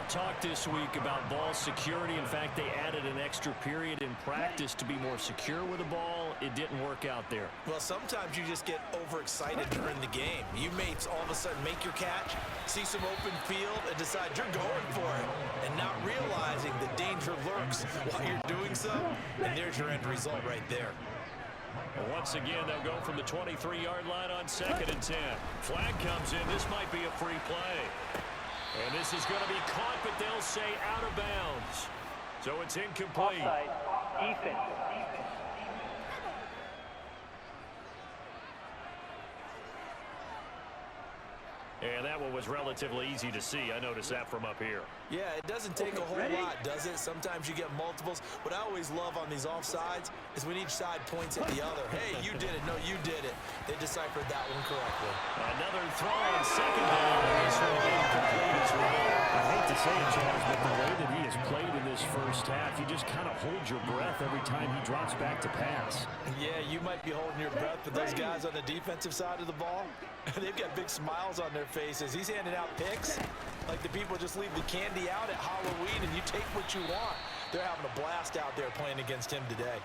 of talk this week about ball security. In fact, they added an extra period in practice to be more secure with the ball. It didn't work out there. Well, sometimes you just get overexcited during the game. You may all of a sudden make your catch, see some open field, and decide you're going for it, and not realizing the danger lurks while you're doing so, and there's your end result right there. Well, once again, they'll go from the 23-yard line on 2nd and 10. Flag comes in. This might be a free play. And this is going to be caught, but they'll say out of bounds. So it's incomplete. Offside, defense. And that one was relatively easy to see. I noticed that from up here. Yeah, it doesn't take a whole lot, does it? Sometimes you get multiples. What I always love on these offsides is when each side points at the other. Hey, you did it. No, you did it. They deciphered that one correctly. Another throw on 2nd down. This will be incomplete as well. I hate to say it, Charles, but the way that he has played in this first half, you just kind of hold your breath every time he drops back to pass. Yeah, you might be holding your breath, but those guys on the defensive side of the ball, they've got big smiles on their faces. He's handing out picks like the people just leave the candy out at Halloween and you take what you want. They're having a blast out there playing against him today.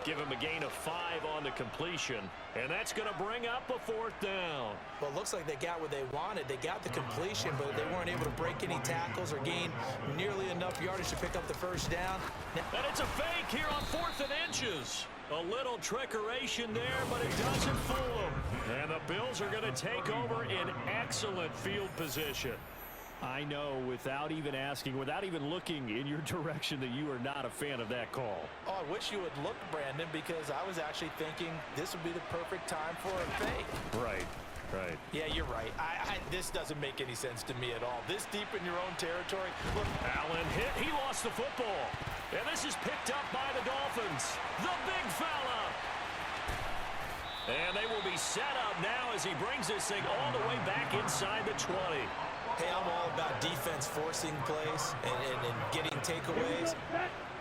Give him a gain of 5 on the completion, and that's going to bring up a 4th down. Well, it looks like they got what they wanted. They got the completion, but they weren't able to break any tackles or gain nearly enough yardage to pick up the first down. And it's a fake here on 4th and inches. A little trickeration there, but it doesn't fool them. And the Bills are going to take over in excellent field position. I know, without even asking, without even looking in your direction, that you are not a fan of that call. Oh, I wish you would look, Brandon, because I was actually thinking this would be the perfect time for a fake. Right. Right. Yeah, you're right. This doesn't make any sense to me at all. This deep in your own territory. Look. Allen hit. He lost the football. And this is picked up by the Dolphins. The big fella. And they will be set up now as he brings this thing all the way back inside the 20. Hey, I'm all about defense forcing plays and getting takeaways.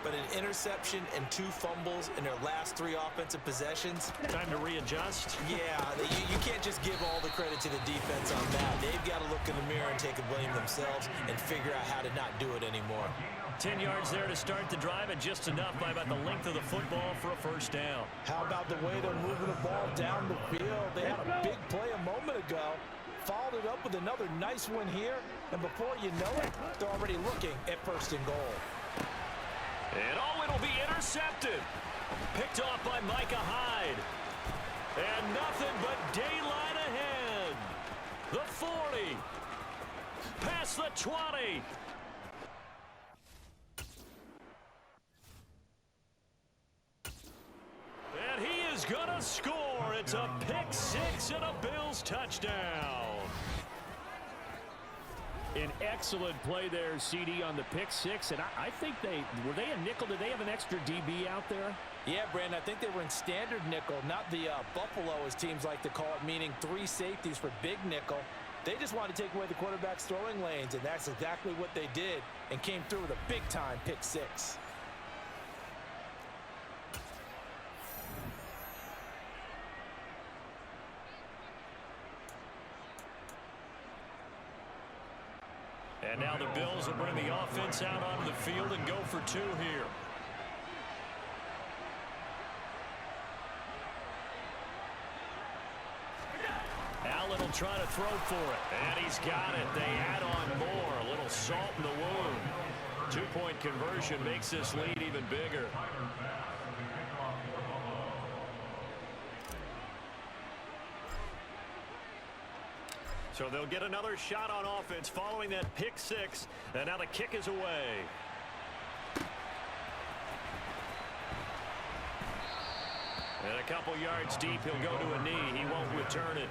But an interception and 2 fumbles in their last 3 offensive possessions. Time to readjust. Yeah, you can't just give all the credit to the defense on that. They've got to look in the mirror and take a blame themselves and figure out how to not do it anymore. 10 yards there to start the drive, and just enough by about the length of the football for a 1st down. How about the way they're moving the ball down the field? They had a big play a moment ago. Followed it up with another nice one here. And before you know it, they're already looking at 1st and goal. And it'll be intercepted. Picked off by Micah Hyde. And nothing but daylight ahead. The 40. Past the 20. And he is going to score. It's a pick 6 and a Bills touchdown. An excellent play there, CD, on the pick 6. And I think were they a nickel? Did they have an extra DB out there? Yeah, Brandon, I think they were in standard nickel, not the Buffalo, as teams like to call it, meaning 3 safeties for big nickel. They just wanted to take away the quarterback's throwing lanes, and that's exactly what they did and came through with a big-time pick 6. And now the Bills will bring the offense out onto the field and go for 2 here. Allen will try to throw for it. And he's got it. They add on more. A little salt in the wound. 2-point conversion makes this lead even bigger. So they'll get another shot on offense following that pick 6. And now the kick is away. And a couple yards deep, he'll go to a knee. He won't return it.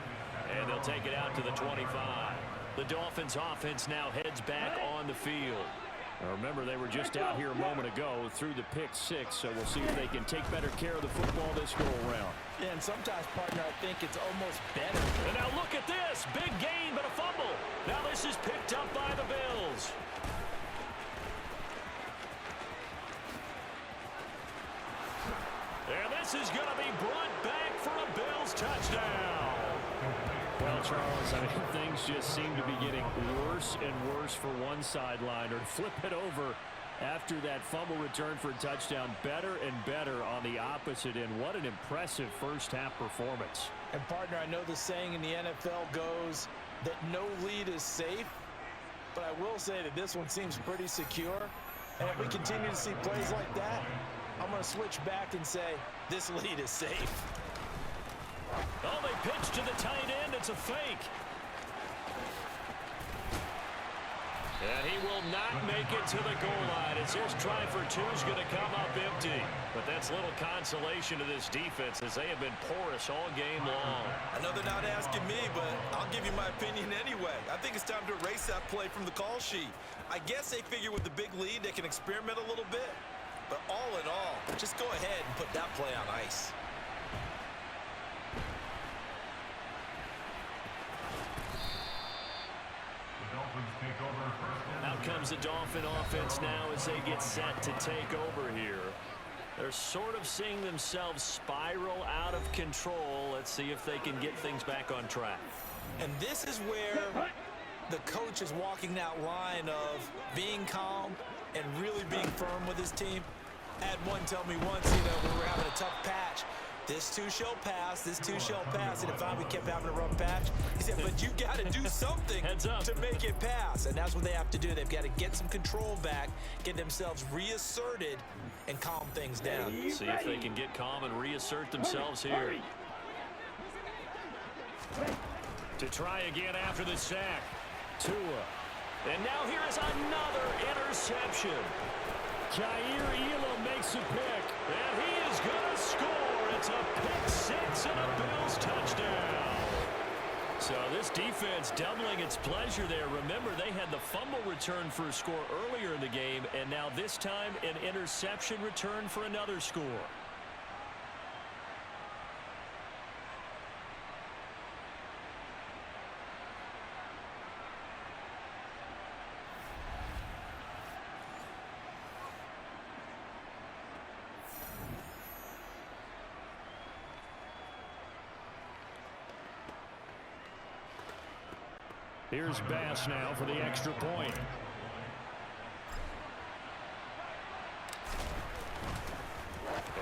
And they'll take it out to the 25. The Dolphins offense now heads back on the field. Now remember, they were just out here a moment ago through the pick 6, so we'll see if they can take better care of the football this go-around. Yeah, and sometimes, partner, I think it's almost better. And now look at this. Big gain, but a fumble. Now this is picked up by the Bills. And this is going to be brought back for a Bills touchdown. Well, Charles, I mean, things just seem to be getting worse and worse for one sideline. Or flip it over after that fumble return for a touchdown. Better and better on the opposite end. What an impressive first-half performance. And, partner, I know the saying in the NFL goes that no lead is safe, but I will say that this one seems pretty secure. And if we continue to see plays like that, I'm going to switch back and say this lead is safe. Oh, they pitch to the tight end. It's a fake. And he will not make it to the goal line as his try for two is going to come up empty. But that's little consolation to this defense as they have been porous all game long. I know they're not asking me, but I'll give you my opinion anyway. I think it's time to erase that play from the call sheet. I guess they figure with the big lead they can experiment a little bit. But all in all, just go ahead and put that play on ice. Out comes the Dolphin offense now as they get set to take over here. They're sort of seeing themselves spiral out of control. Let's see if they can get things back on track. And this is where the coach is walking that line of being calm and really being firm with his team. I had one tell me once, when we were having a tough patch, this too shall pass, this too shall pass. And if we kept having a rough patch, he said, but you got to do something to make it pass. And that's what they have to do. They've got to get some control back, get themselves reasserted, and calm things down. See if they can get calm and reassert themselves here. To try again after the sack. Tua. And now here is another interception. Jair Elam makes a pick, and he is going to score. It's a pick six and a Bills touchdown. So this defense doubling its pleasure there. Remember, they had the fumble return for a score earlier in the game, and now this time an interception return for another score. Here's Bass now for the extra point.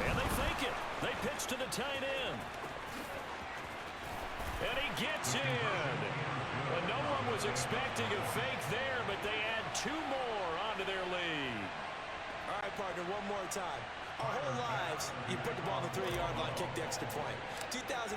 And they fake it. They pitch to the tight end. And he gets in. And no one was expecting a fake there, but they add two more onto their lead. All right, partner, one more time. Our whole lives, you put the ball on the 3-yard line, kick the extra point. 2015,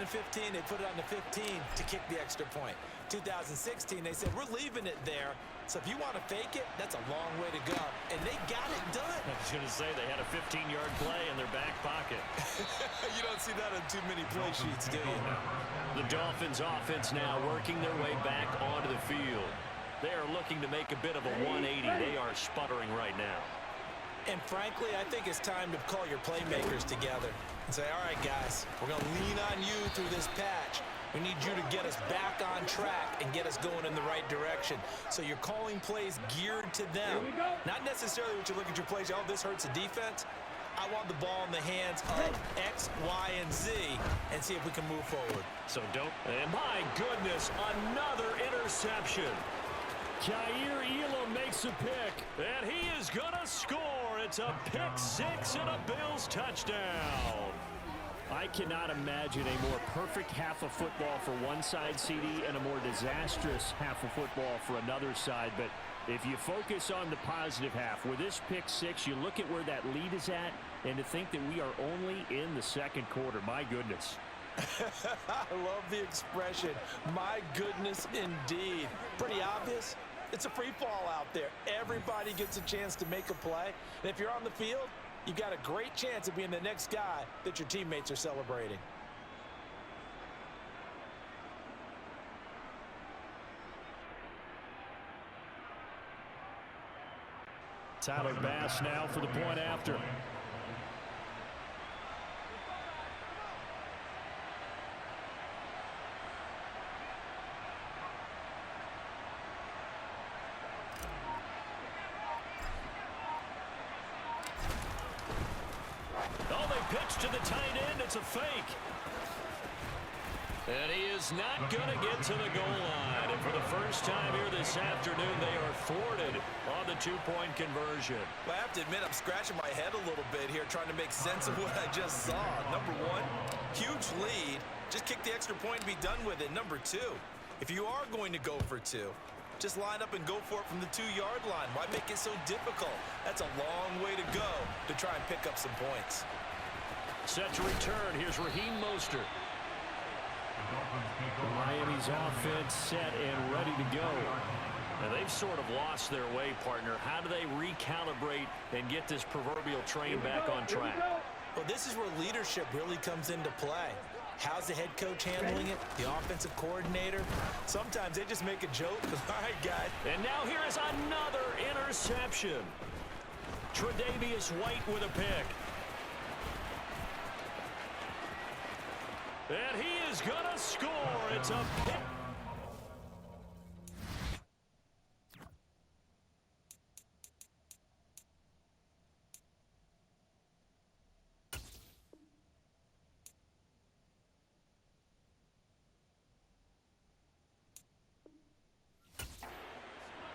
they put it on the 15 to kick the extra point. 2016, they said, we're leaving it there. So if you want to fake it, that's a long way to go. And they got it done. I was going to say they had a 15-yard play in their back pocket. You don't see that on too many play sheets, do you? The Dolphins offense now working their way back onto the field. They are looking to make a bit of a 180. They are sputtering right now. And frankly, I think it's time to call your playmakers together and say, all right, guys, we're going to lean on you through this patch. We need you to get us back on track and get us going in the right direction. So you're calling plays geared to them. Not necessarily what you look at your plays, oh, this hurts the defense. I want the ball in the hands of X, Y, and Z and see if we can move forward. So don't. And my goodness, another interception. Jair Elam makes a pick, and he is going to score. It's a pick six and a Bills touchdown. I cannot imagine a more perfect half of football for one side, CD, and a more disastrous half of football for another side. But if you focus on the positive half, with this pick six, you look at where that lead is at, and to think that we are only in the second quarter. My goodness. I love the expression, my goodness indeed. Pretty obvious. It's a free fall out there. Everybody gets a chance to make a play. And if you're on the field, you've got a great chance of being the next guy that your teammates are celebrating. Tyler Bass now for the point after. Oh, they pitch to the tight end. It's a fake. And he is not going to get to the goal line. And for the first time here this afternoon, they are thwarted on the two-point conversion. Well, I have to admit, I'm scratching my head a little bit here trying to make sense of what I just saw. Number one, huge lead. Just kick the extra point and be done with it. Number two, if you are going to go for two, just line up and go for it from the 2-yard line. Why make it so difficult? That's a long way to go to try and pick up some points. Set to return. Here's Raheem Mostert. Miami's offense set and ready to go. Now they've sort of lost their way, partner. How do they recalibrate and get this proverbial train back on track? Well, this is where leadership really comes into play. How's the head coach handling it? The offensive coordinator? Sometimes they just make a joke. All right, guys. And now here is another interception. Tre'Davious White with a pick. And he is going to score. It's a pick.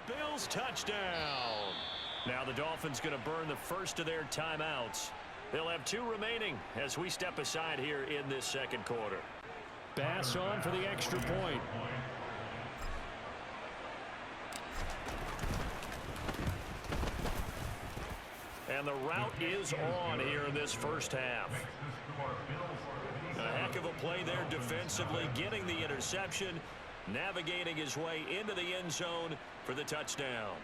Bills touchdown. Now the Dolphins going to burn the first of their timeouts. They'll have 2 remaining as we step aside here in this second quarter. Pass on for the extra point. And the route is on here in this first half. A heck of a play there defensively, getting the interception, navigating his way into the end zone for the touchdown.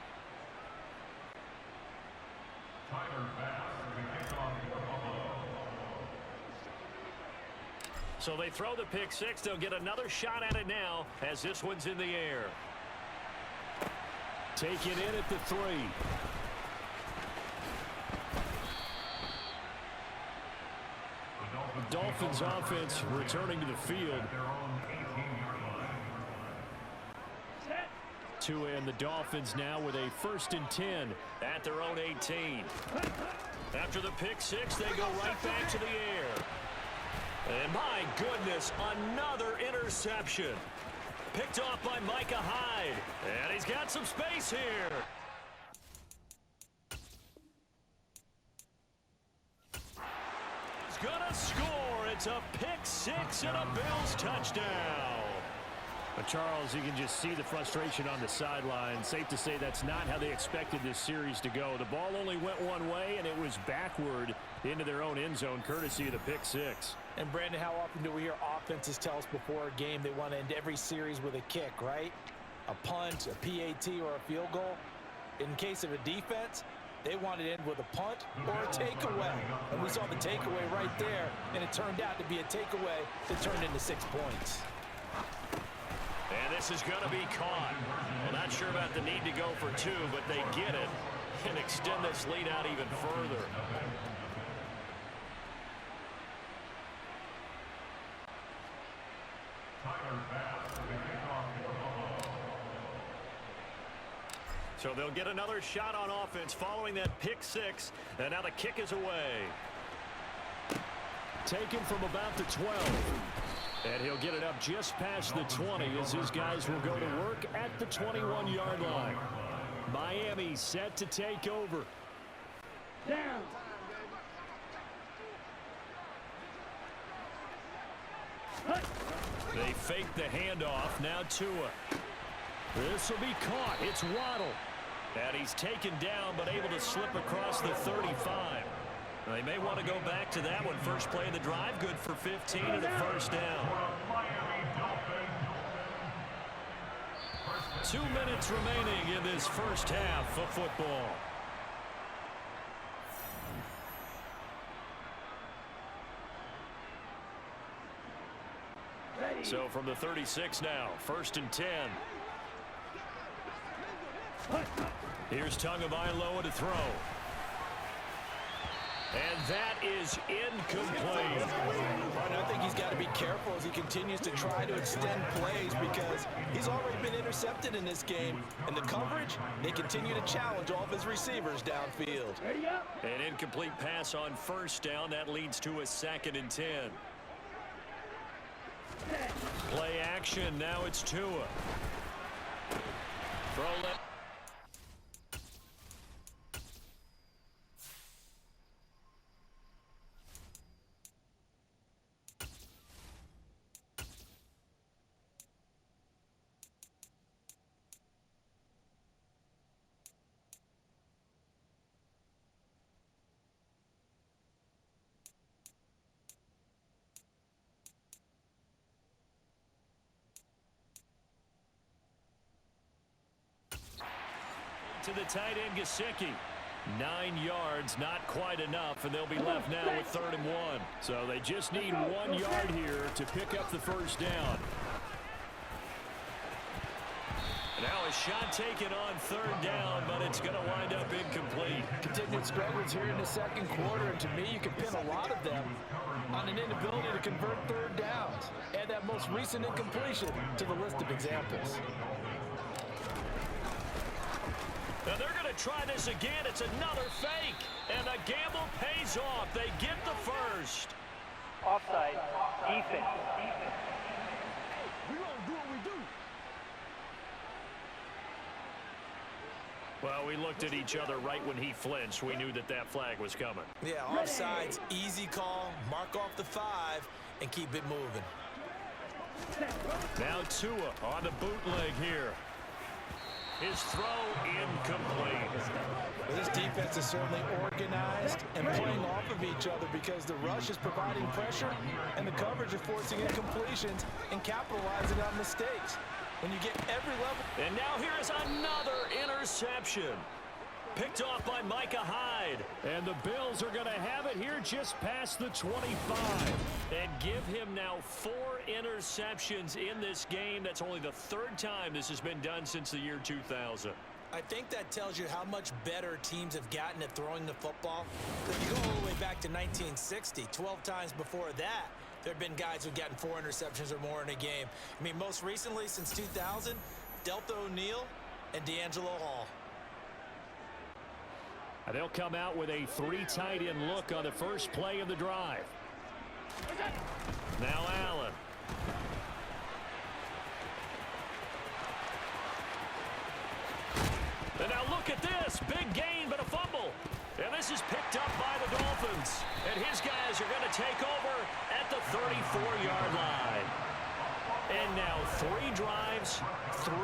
So they throw the pick six. They'll get another shot at it now as this one's in the air. Take it in at the 3. Dolphins offense returning to the field. And the Dolphins now with a 1st and 10 at their own 18. After the pick six, they go right back to the air. And my goodness, another interception. Picked off by Micah Hyde. And he's got some space here. He's gonna score. It's a pick six and a Bills touchdown. But Charles, you can just see the frustration on the sideline. Safe to say that's not how they expected this series to go. The ball only went one way, and it was backward into their own end zone, courtesy of the pick six. And, Brandon, how often do we hear offenses tell us before a game they want to end every series with a kick, right? A punt, a PAT, or a field goal. In case of a defense, they want to end with a punt or a takeaway. And we saw the takeaway right there, and it turned out to be a takeaway that turned into 6 points. And this is going to be caught. Well, not sure about the need to go for 2, but they get it and extend this lead out even further. So they'll get another shot on offense following that pick six. And now the kick is away. Taken from about the 12. And he'll get it up just past the 20 as his guys will go to work at the 21-yard line. Miami set to take over. Down. They fake the handoff. Now Tua. This will be caught. It's Waddle. And he's taken down but able to slip across the 35. They may want to go back to that one. First play of the drive, good for 15 and a first down. 2 minutes remaining in this first half of football. So from the 36 now, 1st and 10. Here's Tagovailoa to throw. And that is incomplete. I think he's got to be careful as he continues to try to extend plays because he's already been intercepted in this game. And the coverage, they continue to challenge all of his receivers downfield. An incomplete pass on first down. That leads to a 2nd and 10. Play action. Now it's Tua. Throw left. To the tight end, Gesicki. 9 yards, not quite enough, and they'll be left now with 3rd and 1. So they just need 1 yard here to pick up the first down. Now a shot taken on 3rd down, but it's going to wind up incomplete. Continued struggles here in the second quarter, and to me, you can pin a lot of them on an inability to convert 3rd downs. Add that most recent incompletion to the list of examples. Now they're going to try this again. It's another fake. And the gamble pays off. They get the first. Offside. Defense. We gonna do what we do. Well, we looked at each other right when he flinched. We knew that that flag was coming. Yeah, offsides, easy call. Mark off the 5 and keep it moving. Now Tua on the bootleg here. His throw incomplete. Well, this defense is certainly organized and playing off of each other because the rush is providing pressure and the coverage is forcing incompletions and capitalizing on mistakes. When you get every level. And now here is another interception. Picked off by Micah Hyde. And the Bills are going to have it here just past the 25. And give him now 4 interceptions in this game. That's only the 3rd time this has been done since the year 2000. I think that tells you how much better teams have gotten at throwing the football. If you go all the way back to 1960, 12 times before that, there have been guys who've gotten 4 interceptions or more in a game. I mean, most recently, since 2000, Delta O'Neal and D'Angelo Hall. And they'll come out with a 3 tight end look on the first play of the drive. Now Allen. And now look at this. Big gain, but a fumble. And this is picked up by the Dolphins. And his guys are going to take over at the 34-yard line. And now 3 drives, 3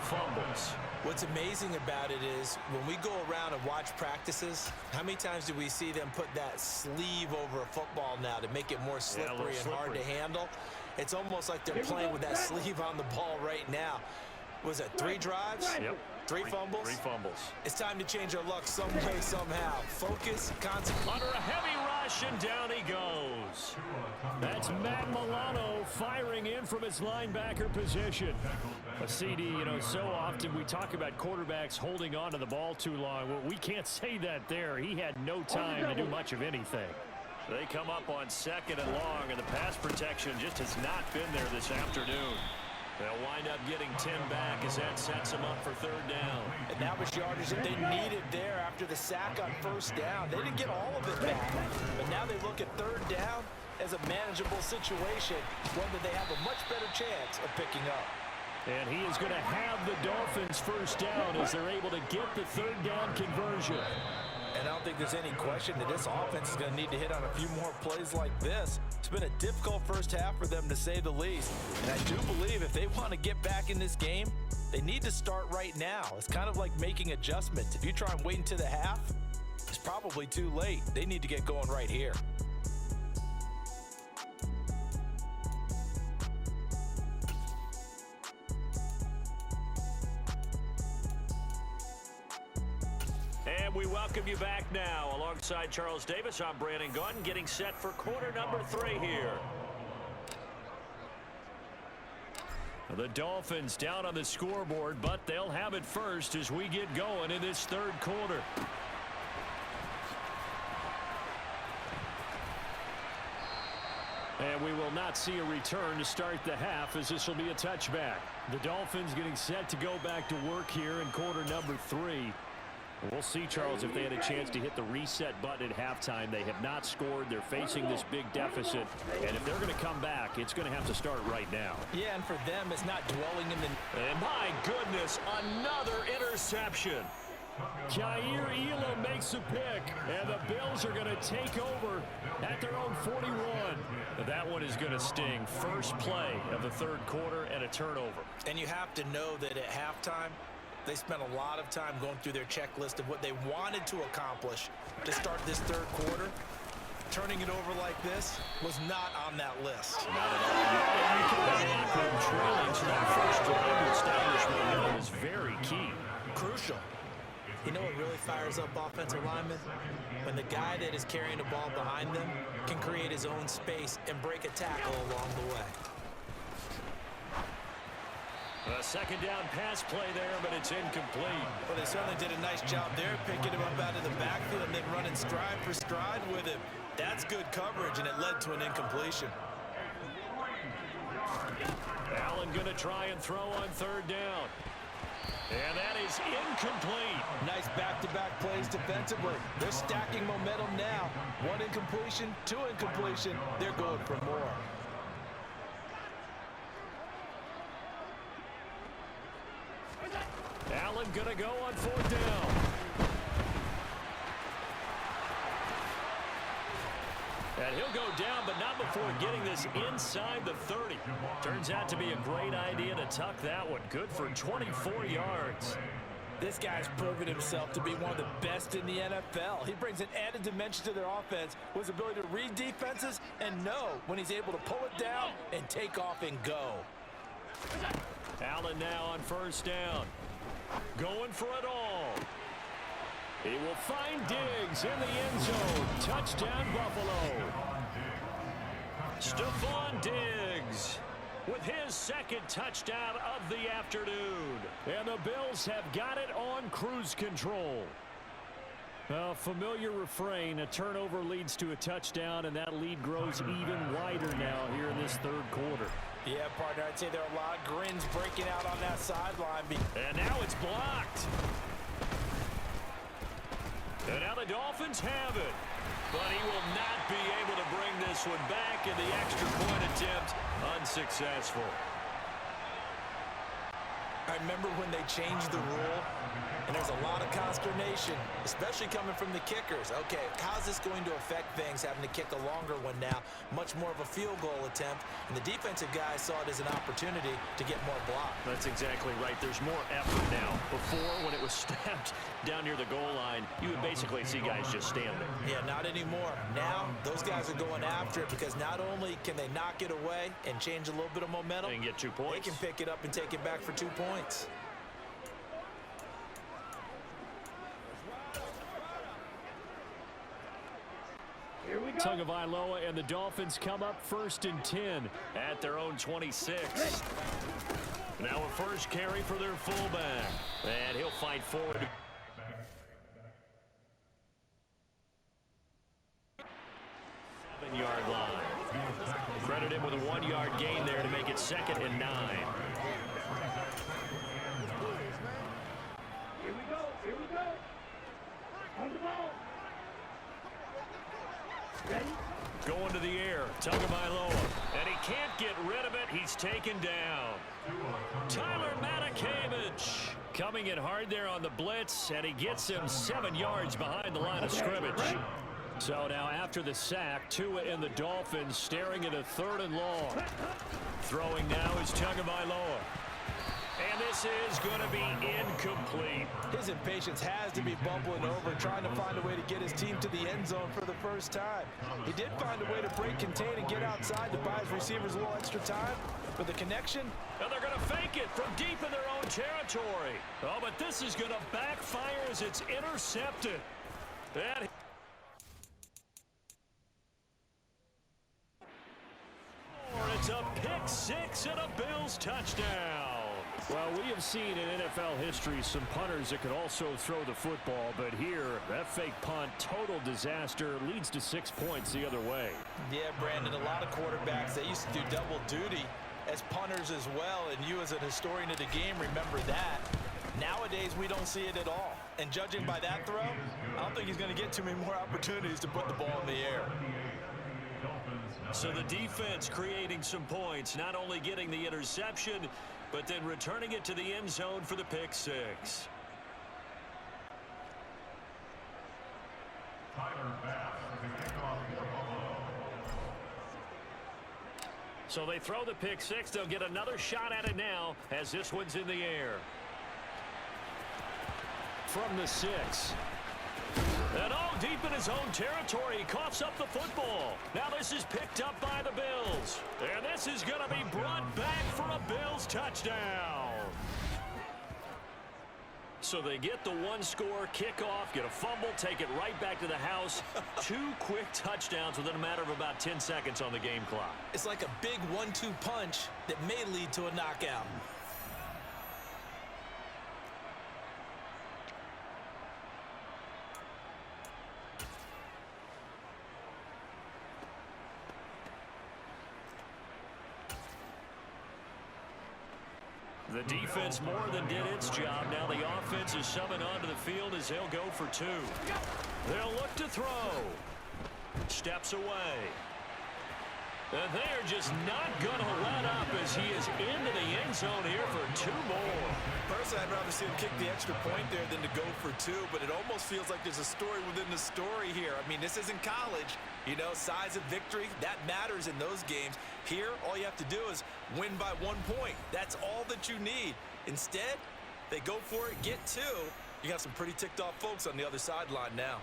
fumbles. What's amazing about it is when we go around and watch practices, how many times do we see them put that sleeve over a football now to make it more slippery and hard to handle? It's almost like they're playing with that sleeve on the ball right now. Was it 3 drives? Yep. 3 fumbles? 3 fumbles. It's time to change our luck some way, somehow. Focus, concentrate. Under a heavy rush, and down he goes. That's Matt Milano firing in from his linebacker position. A CD, you know, so often we talk about quarterbacks holding on to the ball too long. Well, we can't say that there. He had no time to do much of anything. They come up on 2nd and long, and the pass protection just has not been there this afternoon. They'll wind up getting 10 back as that sets them up for 3rd down. And that was yardage that they needed there after the sack on 1st down. They didn't get all of it back, but now they look at 3rd down as a manageable situation, one that they have a much better chance of picking up. And he is going to have the Dolphins 1st down as they're able to get the 3rd down conversion. And I don't think there's any question that this offense is going to need to hit on a few more plays like this. It's been a difficult first half for them, to say the least. And I do believe if they want to get back in this game, they need to start right now. It's kind of like making adjustments. If you try and wait until the half, it's probably too late. They need to get going right here. And we welcome you back now. Alongside Charles Davis, I'm Brandon Gunn, getting set for quarter number 3 here. The Dolphins down on the scoreboard, but they'll have it first as we get going in this 3rd quarter. And we will not see a return to start the half, as this will be a touchback. The Dolphins getting set to go back to work here in quarter number 3. We'll see, Charles, if they had a chance to hit the reset button at halftime. They have not scored. They're facing this big deficit. And if they're going to come back, it's going to have to start right now. Yeah, and for them, it's not dwelling in the... And my goodness, another interception. Jair Elam makes a pick, and the Bills are going to take over at their own 41. That one is going to sting. First play of the third quarter and a turnover. And you have to know that at halftime, they spent a lot of time going through their checklist of what they wanted to accomplish to start this third quarter. Turning it over like this was not on that list. Not at all. Trailing, so that first drive to establish momentum is very key. Crucial. You know what really fires up offensive linemen? When the guy that is carrying the ball behind them can create his own space and break a tackle along the way. A second down pass play there, but it's incomplete. Well, they certainly did a nice job there, picking him up out of the backfield and then running stride for stride with him. That's good coverage, and it led to an incompletion. Allen going to try and throw on third down. And that is incomplete. Nice back-to-back plays defensively. They're stacking momentum now. One incompletion, two incompletion. They're going for more. Allen going to go on fourth down. And he'll go down, but not before getting this inside the 30. Turns out to be a great idea to tuck that one. Good for 24 yards. This guy's proven himself to be one of the best in the NFL. He brings an added dimension to their offense with his ability to read defenses and know when he's able to pull it down and take off and go. Allen now on first down. Going for it all. He will find Diggs in the end zone. Touchdown, Buffalo. Stephon Diggs with his second touchdown of the afternoon. And the Bills have got it on cruise control. A familiar refrain, a turnover leads to a touchdown, and that lead grows even wider now here in this third quarter. Yeah, partner, I'd say there are a lot of grins breaking out on that sideline. And now it's blocked. And now the Dolphins have it. But he will not be able to bring this one back, and the extra point attempt unsuccessful. I remember when they changed the rule, and there's a lot of consternation, especially coming from the kickers. Okay, how's this going to affect things, having to kick a longer one now? Much more of a field goal attempt, and the defensive guys saw it as an opportunity to get more block. That's exactly right. There's more effort now. Before, when it was snapped down near the goal line, you would basically see guys just stand there. Yeah, not anymore. Now, those guys are going after it because not only can they knock it away and change a little bit of momentum, and get 2 points. they can pick it up and take it back for 2 points. Tagovailoa and the Dolphins come up first and 10 at their own 26. Now a first carry for their fullback. And he'll fight forward. 7-yard line. Credit him with a 1-yard gain there to make it 2nd and 9. Here we go. Here we go. On the ball. Ready? Going to the air, Tagovailoa, and he can't get rid of it. He's taken down. Tyler Matakevich coming in hard there on the blitz, and he gets him 7 yards behind the line of scrimmage. So now after the sack, Tua and the Dolphins staring at a 3rd and long. Throwing now is Tagovailoa. And this is going to be incomplete. His impatience has to be bubbling over, trying to find a way to get his team to the end zone for the first time. He did find a way to break, contain, and get outside to buy his receivers a little extra time. But the connection... And they're going to fake it from deep in their own territory. Oh, but this is going to backfire as it's intercepted. And it's a pick six and a Bills touchdown. Well, we have seen in NFL history some punters that could also throw the football, but here, that fake punt, total disaster, leads to 6 points the other way. Yeah, Brandon, a lot of quarterbacks, they used to do double duty as punters as well, and you as an historian of the game remember that. Nowadays, we don't see it at all. And judging by that throw, I don't think he's going to get too many more opportunities to put the ball in the air. So the defense creating some points, not only getting the interception, but then returning it to the end zone for the pick six. So they throw the pick six. They'll get another shot at it now as this one's in the air. From the 6. And all deep in his own territory, he coughs up the football. Now this is picked up by the Bills. And this is going to be brought back for a Bills touchdown. So they get the one-score kickoff, get a fumble, take it right back to the house. 2 quick touchdowns within a matter of about 10 seconds on the game clock. It's like a big 1-2 punch that may lead to a knockout. The defense more than did its job. Now the offense is summoned onto the field as they'll go for 2. They'll look to throw. Steps away. And they're just not going to let up as he is into the end zone here for 2 more. Personally, I'd rather see him kick the extra point there than to go for 2, but it almost feels like there's a story within the story here. I mean, this isn't college. You know, size of victory, that matters in those games. Here, all you have to do is win by 1 point. That's all that you need. Instead, they go for it, get 2. You got some pretty ticked off folks on the other sideline now.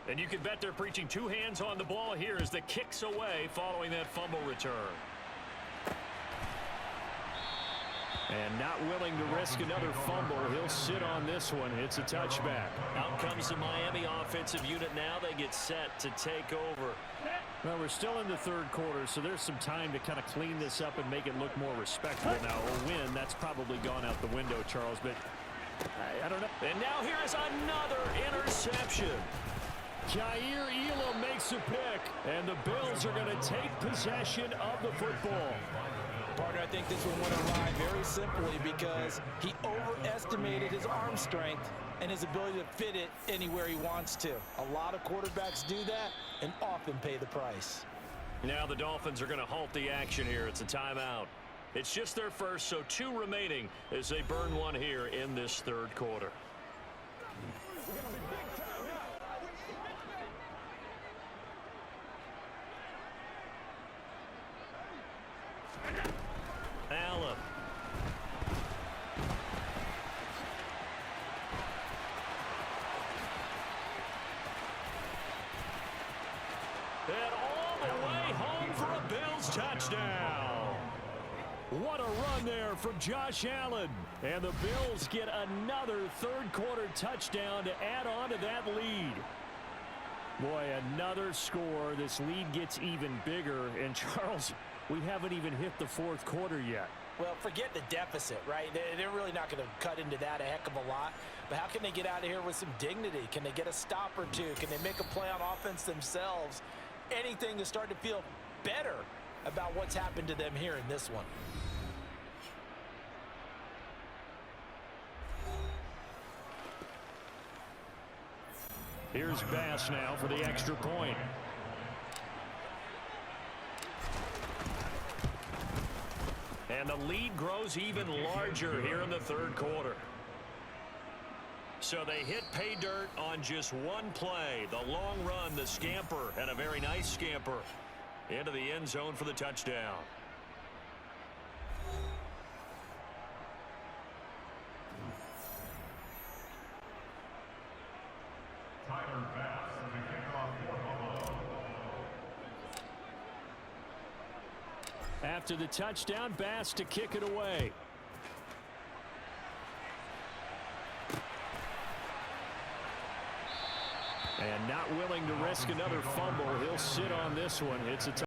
And you can bet they're preaching 2 hands on the ball here as the kick's away following that fumble return. And not willing to risk another fumble. He'll sit on this one. It's a touchback. Out comes the Miami offensive unit now. They get set to take over. Well, we're still in the 3rd quarter, so there's some time to kind of clean this up and make it look more respectable. Now, a win, that's probably gone out the window, Charles, but I don't know. And now here is another interception. Jair Elam makes a pick, and the Bills are going to take possession of the football. Partner, I think this one went awry very simply because he overestimated his arm strength and his ability to fit it anywhere he wants to. A lot of quarterbacks do that and often pay the price. Now the Dolphins are going to halt the action here. It's a timeout. It's just their first, so 2 remaining as they burn one here in this 3rd quarter. Allen. And all the way home for a Bills touchdown. What a run there from Josh Allen. And the Bills get another 3rd quarter touchdown to add on to that lead. Boy, another score. This lead gets even bigger. And Charles, we haven't even hit the 4th quarter yet. Well, forget the deficit, right? They're really not going to cut into that a heck of a lot. But how can they get out of here with some dignity? Can they get a stop or 2? Can they make a play on offense themselves? Anything to start to feel better about what's happened to them here in this one. Here's Bass now for the extra point. And the lead grows even larger here in the 3rd quarter. So they hit pay dirt on just 1 play. The long run, the scamper, and a very nice scamper into the end zone for the touchdown. After the touchdown, Bass to kick it away. And not willing to risk another fumble. He'll sit on this one. It's a